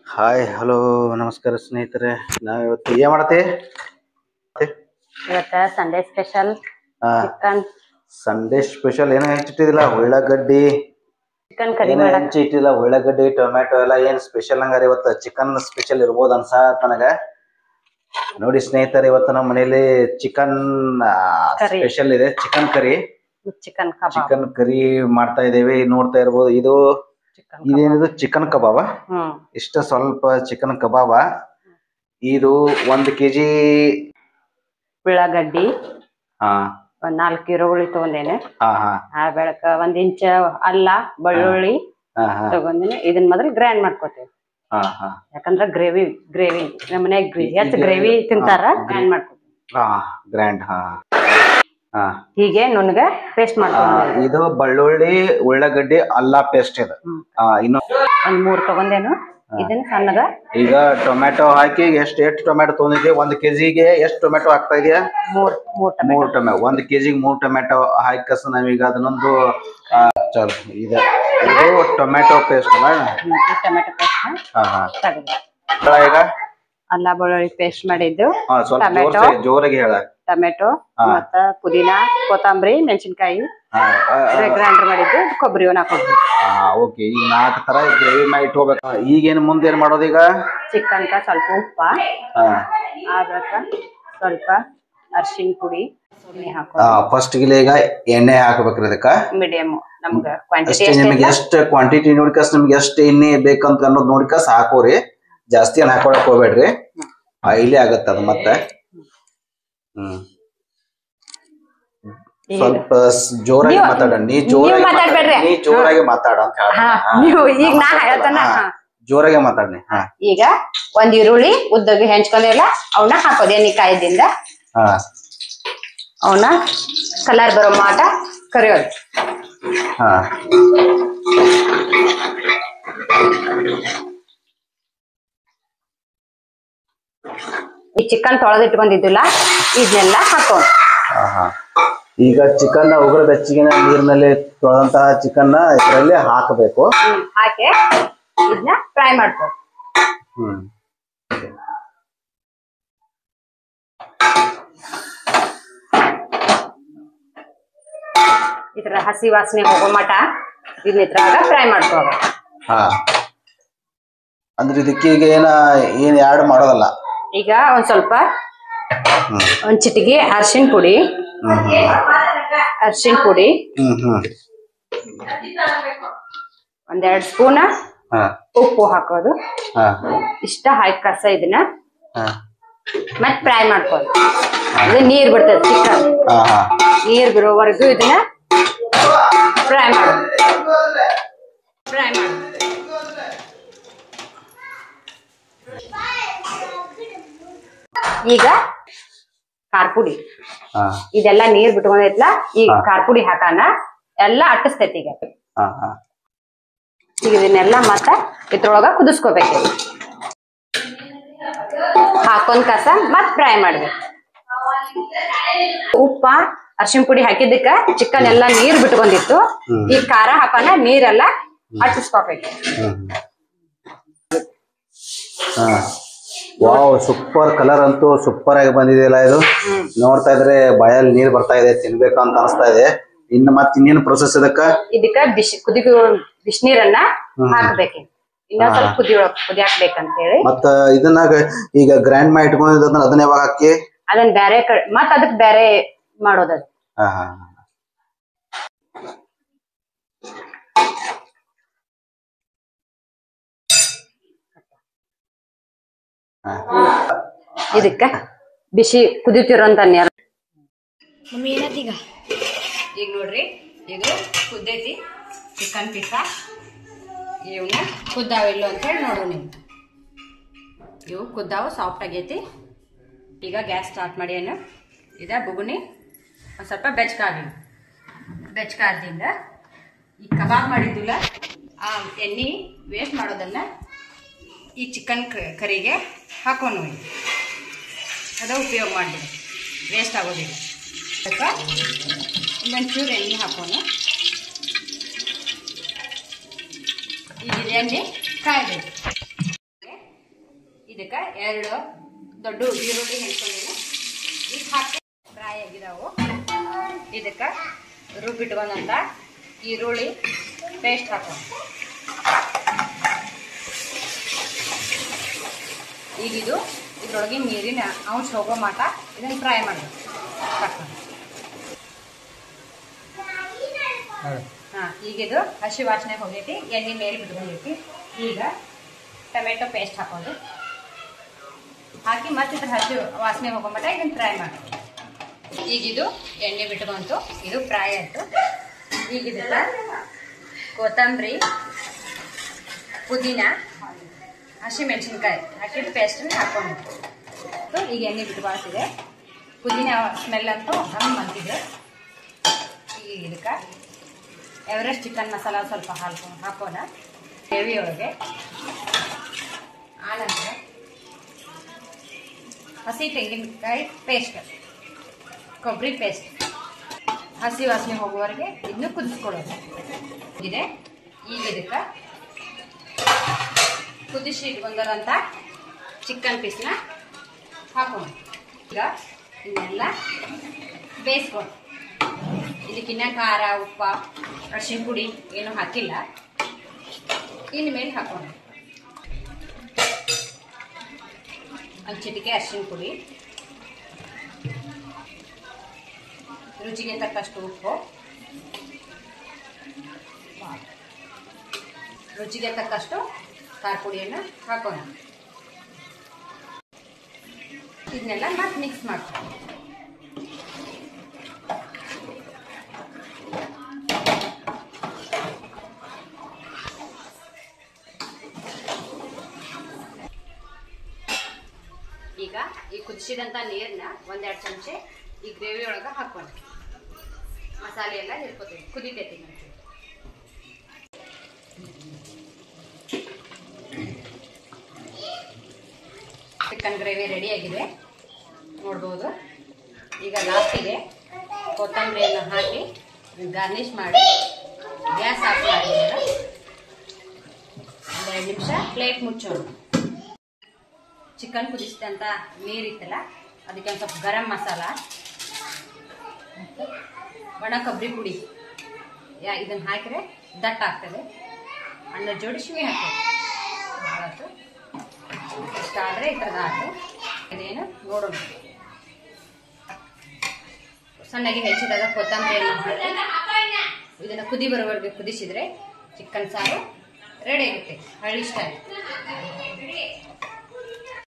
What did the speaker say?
Hi hello ನಮಸ್ಕಾರ ಸ್ನೇಹಿತರೆ. ನಾವು ಇವತ್ತು ಏನು ಮಾಡತ್ತೆ? ಇವತ್ತ Sunday special chicken. Sunday special ಏನೋ ಹೆಚ್ಚಿಟ್ಟಿದಿಲ್ಲ, ಉಳ್ಳಾಗಡ್ಡಿ ಚಿಕನ್ ಕರಿ ಏನೋ ಮಾಡಕ್ ಹೆಚ್ಚಿಟ್ಟಿಲ್ಲ, ಉಳ್ಳಾಗಡ್ಡಿ ಟೊಮ್ಯಾಟೊ ಎಲ್ಲ ಏನು ಸ್ಪೆಷಲ್ ಹಂಗಾರೆ ಇವತ್ತು ಚಿಕನ್ ಸ್ಪೆಷಲ್ ಇರ್ಬೋದು ಅನ್ಸಾತ್ ನನಗೆ. ನೋಡಿ ಸ್ನೇಹಿತರೆ, ಇವತ್ತು ನಮ್ಮ ಮನೇಲಿ ಚಿಕನ್ ಕರಿ. ಸ್ಪೆಷಲ್ ಇದೆ, ಚಿಕನ್ ಕರಿ. ಚಿಕನ್ ಕಬಾಬ್. ಚಿಕನ್ ಕರಿ ಮಾಡ್ತಾ ಇದ್ದೇವೆ. ನೋಡ್ತಾ ಇರ್ಬೋದು, ಇದೇನಿದು ಚಿಕನ್ ಕಬಾಬ. ಇಷ್ಟ ಸ್ವಲ್ಪ ಚಿಕನ್ ಕಬಾಬ. ಇದು 1 kg ಉಳ್ಳಾಗಡ್ಡಿ, ಹಾ, ಒಂದ್ 4 ಈರುಳ್ಳಿ ತಗೊಂಡೇನೆ. ಹಾ ಹಾ ಆ ಬೆಳಕ 1 ಇಂಚ್ ಅಲ್ಲ ಬೆಳ್ಳುಳ್ಳಿ ತಗೊಂಡಿನಿ. ಇದನ್ನ ಮೊದಲು ಗ್ರೈಂಡ್ ಮಾಡ್ಕೋತೇವೆ. ಹಾ ಹಾ, ಯಾಕಂದ್ರ ಗ್ರೇವಿ ನಮ್ಮ ಮನ್ಯಾಗ ಹೆಚ್ಚು ಗ್ರೇವಿ ತಿಂತಾರ. ಗ್ರೈಂಡ್ ಮಾಡ್ಕೋತೀವಿ. ಗ್ರ್ಯಾಂಡ್. ಹಾ ಹಾ, ಹೀಗೆ ನುಣ್ಣಗ ಪೇಸ್ಟ್ ಮಾಡ್ಕೊಂಡು ಇದು ಬೆಳ್ಳುಳ್ಳಿ ಉಳ್ಳಾಗಡ್ಡಿ ಅಲ್ಲ ಪೇಸ್ಟ್ ಇದು. ಇನ್ನು ಒಂದ್ 3 ತಗೊಂಡೇನು. ಇದನ್ನ ಸಣ್ಣಗ ಈಗ ಟೊಮ್ಯಾಟೊ ಹಾಕಿ ಎಷ್ಟು ಟೊಮ್ಯಾಟೊ ತಗೊಂಡಿದ್ದೆ? 1 kgಗೆ ಎಷ್ಟು ಟೊಮ್ಯಾಟೊ ಹಾಕ್ತಾ ಇದೆಯಾ? 3 ಟೊಮ್ಯಾಟೊ. 1 kgಗೆ 3 ಟೊಮ್ಯಾಟೊ ಹಾಕಿ ನಾವೀಗ ಅದನ್ನೊಂದು ಚಲೋ ಇದು ಟೊಮ್ಯಾಟೊ ಪೇಸ್ಟ್. ಟೊಮ್ಯಾಟೊ ಪೇಸ್ಟ್ ಹಾ ಹಾ, ಈಗ ಅಲ್ಲ ಬೆಳ್ಳುಳ್ಳಿ ಪೇಸ್ಟ್ ಮಾಡಿದ್ದು, ಸ್ವಲ್ಪ ಜೋರಾಗಿ ಹೇಳ. ಟೊಮೆಟೊ ಮತ್ತ ಪುದೀನಾ, ಕೊತ್ತಂಬರಿ, ಮೆಣಸಿನಕಾಯಿ ಗ್ರೈಂಡರ್ ಮಾಡಿದ್ದು, ಕೊಬ್ಬರಿ ಹಾಕೋದು. ಓಕೆ, ಈಗ 4 ತರ ಗ್ರೇವಿ ಮಾಡಿ ಇಟ್ಕೋಬೇಕು. ಈಗೇನು ಮುಂದೆ ಏನ್ ಮಾಡೋದು? ಈಗ ಚಿಕನ್ ಸ್ವಲ್ಪ ಉಪ್ಪ, ಆದ್ರಕ ಸ್ವಲ್ಪ ಅರ್ಶಿನ ಪುಡಿ ಹಾಕೋದು. ಫಸ್ಟ್ ಈಗ ಎಣ್ಣೆ ಹಾಕ್ಬೇಕ್ರಿ ಇದಕ್ಕ. ಮೀಡಿಯಂ ನಮ್ಗ ಕ್ವಾಂಟಿಟಿ ನಿಮ್ಗೆ ಎಷ್ಟು ಕ್ವಾಂಟಿಟಿ ನೋಡ್ಕಸ್, ನಿಮ್ಗೆ ಎಷ್ಟು ಎಣ್ಣೆ ಬೇಕಂತ ಅನ್ನೋದು ನೋಡ್ಕಸ್ ಹಾಕೋರಿ. ಜಾಸ್ತಿ ಏನ್ ಹಾಕೊಳಕ್ ಹೋಗ್ಬೇಡ್ರಿ, ಆಯಿಲಿ ಆಗತ್ತ ಅದು ಮತ್ತೆ. ಸ್ವಲ್ಪ ಜೋರಾಗಿ ಮಾತಾಡ. ನೀ ಜೋರಾಗಿ ಮಾತಾಡ ಅಂತ ಜೋರಾಗಿ ಮಾತಾಡ್ನಿ. ಈಗ 1 ಈರುಳ್ಳಿ ಉದ್ದಗೆ ಹೆಂಚ್ಕೊಂಡಿಲ್ಲ, ಅವನ್ನ ಹಾಕೋದು ಎಣ್ಣೆ ಕಾಯ್ದಿಂದ. ಅವನ್ನ ಕಲರ್ ಬರೋ ಮಾಟ ಕರಿಯೋದು. ಈ ಚಿಕನ್ ತೊಳೆದಿಟ್ಕೊಂಡಿದ್ದಿಲ್ಲ, ಇದನ್ನೆಲ್ಲ ಹಾಕೋದು. ಈಗ ಚಿಕನ್ ಉಗುರ ಬೆಚ್ಚಗಿನ ನೀರಿನಲ್ಲಿ ತೊಳೆದಂತಹ ಚಿಕನ್ ಇದರಲ್ಲಿ ಹಾಕಬೇಕು. ಹಾಕಿ ಇದನ್ನ ಫ್ರೈ ಮಾಡ್ಕೊ. ಇದ್ರ ಹಸಿ ವಾಸನೆ ಹೋಗೋ ಮಟ ಇದನ್ನ ಇದ್ರಾಗ ಫ್ರೈ ಮಾಡ್ಕೋಬೇಕು. ಅಂದ್ರೆ ಇದಕ್ಕೆ ಈಗ ಏನ್ ಆಡ್ ಮಾಡೋದಲ್ಲ. ಈಗ ಒಂದ್ ಸ್ವಲ್ಪ ಒಂದ್ ಚಿಟಿಗೆ ಅರ್ಶಿನ ಪುಡಿ, ಒಂದ್ 2 ಸ್ಪೂನ್ ಉಪ್ಪು ಹಾಕೋದು. ಇಷ್ಟ ಹಾಕಿ ಕಸ ಇದನ್ನ ಮತ್ ಫ್ರೈ ಮಾಡ್ಕೋದು. ಇದು ನೀರ್ ಬಿಡ್ತದೆ ಚಿಕನ್. ನೀರ್ ಬಿಡೋವರೆಗೂ ಇದನ್ನ ಫ್ರೈ ಮಾಡೋದು. ಈಗ ಖಾರ ಪುಡಿ, ಇದೆಲ್ಲ ನೀರ್ ಬಿಟ್ಕೊಂಡೈತ್ಲ, ಈಗ ಖಾರ ಪುಡಿ ಹಾಕಾನ ಎಲ್ಲ ಅಟ್ಟಿಸ್ತೈತಿ. ಈಗ ಇದನ್ನೆಲ್ಲ ಮತ್ತ ಇದ್ರೊಳಗ ಕುದಿಸ್ಕೋಬೇಕು. ಹಾಕೊಂಡ್ ಕಸ ಮತ್ ಫ್ರೈ ಮಾಡ್ಬೇಕು. ಉಪ್ಪ ಅರ್ಶಿನ ಪುಡಿ ಹಾಕಿದ್ದಕ್ಕ ಚಿಕನ್ ಎಲ್ಲಾ ನೀರ್ ಬಿಟ್ಕೊಂಡಿತ್ತು. ಈಗ ಖಾರ ಹಾಕೋಣ, ನೀರೆಲ್ಲ ಅಟ್ಟಿಸ್ಕೋಬೇಕು. ವಾವ್, ಸೂಪರ್ ಕಲರ್ ಅಂತೂ ಸೂಪರ್ ಆಗಿ ಬಂದಿದೆಯಲ್ಲ. ಇದು ನೋಡ್ತಾ ಇದ್ರೆ ಬಾಯಲ್ಲಿ ನೀರ್ ಬರ್ತಾ ಇದೆ, ತಿನ್ಬೇಕು ಅಂತ ಅನಿಸ್ತಾ ಇದೆ. ಇನ್ನು ಮತ್ತೆ ಇನ್ನೇನು ಪ್ರೊಸೆಸ್ ಇದಕ್ಕ ಬಿಸಿನೀರನ್ನ ಹಾಕ್ಬೇಕು. ಇನ್ನೊಂದ್ ಸ್ವಲ್ಪ ಕುದಿಯಾಕ್ಬೇಕಂತ ಹೇಳಿ. ಮತ್ತ ಇದನ್ನ ಈಗ ಗ್ರೈಂಡ್ ಮಾಡಿ ಇಟ್ಕೊಂಡಿದ್ದನ್ನ ಅದನ್ನ ಯಾವಾಗ ಹಾಕಿ ಅದನ್ನ ಬ್ಯಾರೆ ಮತ್ತ ಅದಕ್ ಬ್ಯಾರೆ ಮಾಡೋದದು. ಇದಕ್ಕ ಬಿಸಿ ಕುದಿತಿರೋಂತ ನೀರು. ಈಗ ನೋಡ್ರಿ, ಇದು ಕುದ್ದೈತಿ ಚಿಕನ್ ಪೀಸ. ಇವನ್ನ ಕುದ್ದಾವಿಲ್ಲ ಅಂತ ಹೇಳಿ ನೋಡು ನೀವು. ಇವು ಕುದ್ದಾವು, ಸಾಫ್ಟ್ ಆಗೈತಿ. ಈಗ ಗ್ಯಾಸ್ ಸ್ಟಾರ್ಟ್ ಮಾಡಿ ಇದ ಬುಗುನಿ ಒಂದ್ ಸ್ವಲ್ಪ ಬೆಚ್ಚಗಾದ್ದಿಂದ ಈ ಕಬಾಬ್ ಮಾಡಿದ್ದಿಲ್ಲ, ಆ ಎಣ್ಣೆ ವೇಸ್ಟ್ ಮಾಡೋದನ್ನ ಈ ಚಿಕನ್ ಕರಿಗೆ ಹಾಕೋಣ. ಅದ ಉಪಯೋಗ ಮಾಡಿಬಿಡಿ, ವೇಸ್ಟ್ ಆಗೋದಿಲ್ಲ. ಇನ್ನೊಂಚೂರು ಎಣ್ಣೆ ಹಾಕೋಣ. ಈಗ ಎಣ್ಣೆ ಕಾಯಬೇಕು. ಇದಕ್ಕೆ 2 ದೊಡ್ಡ ಈರುಳ್ಳಿ ಹೆಣ್ಕೊಂಡಿನಿ. ಈಗ ಹಾಕಿ ಫ್ರೈ ಆಗಿದಾವು. ಇದಕ್ಕೆ ರುಬ್ಬಿಟ್ಕೊಂಡಂತ ಈರುಳ್ಳಿ ಪೇಸ್ಟ್ ಹಾಕೋಣ. ಈಗ ಇದ್ರೊಳಗೆ ನೀರಿನ ಅಂಶ ಹೋಗೋ ಮಟ ಇದನ್ನು ಫ್ರೈ ಮಾಡಬೇಕು. ಈಗಿದು ಹಸಿ ವಾಸನೆ ಹೋಗೈತಿ, ಎಣ್ಣೆ ಮೇಲೆ ಬಿಟ್ಕೊಂಡೈತಿ. ಈಗ ಟೊಮೆಟೊ ಪೇಸ್ಟ್ ಹಾಕೊಂಡು ಹಾಕಿ ಮತ್ತೆ ಇದ್ರ ಹಸಿ ವಾಸನೆ ಹೋಗೋ ಮಟ ಇದನ್ನು ಫ್ರೈ ಮಾಡಬೇಕು. ಈಗಿದು ಎಣ್ಣೆ ಬಿಟ್ಕೊಂತು, ಇದು ಫ್ರೈ ಆಯಿತು. ಈಗ ಇದಕ್ಕೆ ಕೊತ್ತಂಬರಿ, ಪುದೀನ, ಹಸಿಮೆಣಸಿನ್ಕಾಯಿ ಹಾಕಿದ ಪೇಸ್ಟನ್ನು ಹಾಕೊಂಡು ಈಗ ಎಣ್ಣೆ ಬಿಟ್ಕೊಳ್ತಿದೆ. ಪುದೀನ ಸ್ಮೆಲ್ ಅಂತೂ ಹಂಗೆ ಬಂತಿದೆ. ಈಗ ಇದಕ್ಕೆ ಎವರೆಸ್ಟ್ ಚಿಕನ್ ಮಸಾಲ ಸ್ವಲ್ಪ ಹಾಕೋಣ ಗ್ರೇವಿ ಒಳಗೆ. ಆನಂತರ ಹಸಿ ತೆಂಗಿನಕಾಯಿ ಪೇಸ್ಟ್, ಕೊಬ್ಬರಿ ಪೇಸ್ಟ್, ಹಸಿ ವಾಸನೆ ಹೋಗುವವರೆಗೆ ಇದನ್ನು ಕುದಿಸ್ಕೊಳ್ಳೋದು ಇದೆ. ಈಗ ಇದಕ್ಕೆ ಕುದಿಸಿ ಇಟ್ಕೊಂಡಂತ ಚಿಕನ್ ಪೀಸ್ನ ಹಾಕೋಣ. ಈಗ ಇದನ್ನೆಲ್ಲ ಬೇಯಿಸ್ಕೊಂಡು ಇದಕ್ಕಿನ್ನ ಖಾರ, ಉಪ್ಪ, ಅರಿಶಿನ ಪುಡಿ ಏನು ಹಾಕಿಲ್ಲ. ಇನ್ನು ಮೇಲೆ ಹಾಕೋಣ ಒಂದು ಚಿಟಿಕೆ ಅರಿಶಿನ ಪುಡಿ, ರುಚಿಗೆ ತಕ್ಕಷ್ಟು ಉಪ್ಪು, ರುಚಿಗೆ ತಕ್ಕಷ್ಟು ಖಾರ ಪುಡಿಯನ್ನು ಹಾಕೋಣ. ಇದನ್ನೆಲ್ಲ ಮತ್ತೆ ಮಿಕ್ಸ್ ಮಾಡ್ತೀವಿ. ಈಗ ಈ ಕುದಿಸಿದಂಥ ನೀರನ್ನ 1-2 ಚಮಚೆ ಈ ಗ್ರೇವಿ ಒಳಗೆ ಹಾಕೋಣ. ಮಸಾಲೆ ಎಲ್ಲ ಹಿರ್ಕೋತೀವಿ, ಕುದಿತೈತಿ. ಚಿಕನ್ ಗ್ರೇವಿ ರೆಡಿ ಆಗಿದೆ ನೋಡ್ಬೋದು. ಈಗ ಲಾಸ್ಟಿಗೆ ಕೊತ್ತಂಬರಿಯನ್ನು ಹಾಕಿ ಗಾರ್ನಿಷ್ ಮಾಡಿ ಗ್ಯಾಸ್ ಆಫ್ ಮಾಡಿ 1-2 ನಿಮಿಷ ಪ್ಲೇಟ್ ಮುಚ್ಚೋಣ. ಚಿಕನ್ ಕುದಿಸಿದಂಥ ನೀರಿತ್ತಲ್ಲ ಅದಕ್ಕೆ ಒಂದು ಸ್ವಲ್ಪ ಗರಂ ಮಸಾಲ, ಒಣ ಕೊಬ್ಬರಿ ಪುಡಿ ಇದನ್ನು ಹಾಕಿದ್ರೆ ದಟ್ಟ ಆಗ್ತದೆ. ಅನ್ನ ಜೋಡಿಸಿ ಹಾಕೋದು. ಇಷ್ಟ ಆದರೆ ಈ ಥರದ ಹಾಕು. ಇದೇನು ನೋಡೋಣ. ಸಣ್ಣಗೆ ಹೆಚ್ಚಿದಾಗ ಕೊತ್ತಂಬರಿಯನ್ನು ಹಾಕಿ ಇದನ್ನು ಕುದಿ ಬರೋವರೆಗೆ ಕುದಿಸಿದ್ರೆ ಚಿಕನ್ ಸಾರು ರೆಡಿ ಆಗುತ್ತೆ, ಹಳ್ಳಿ ಸ್ಟೈಲ್.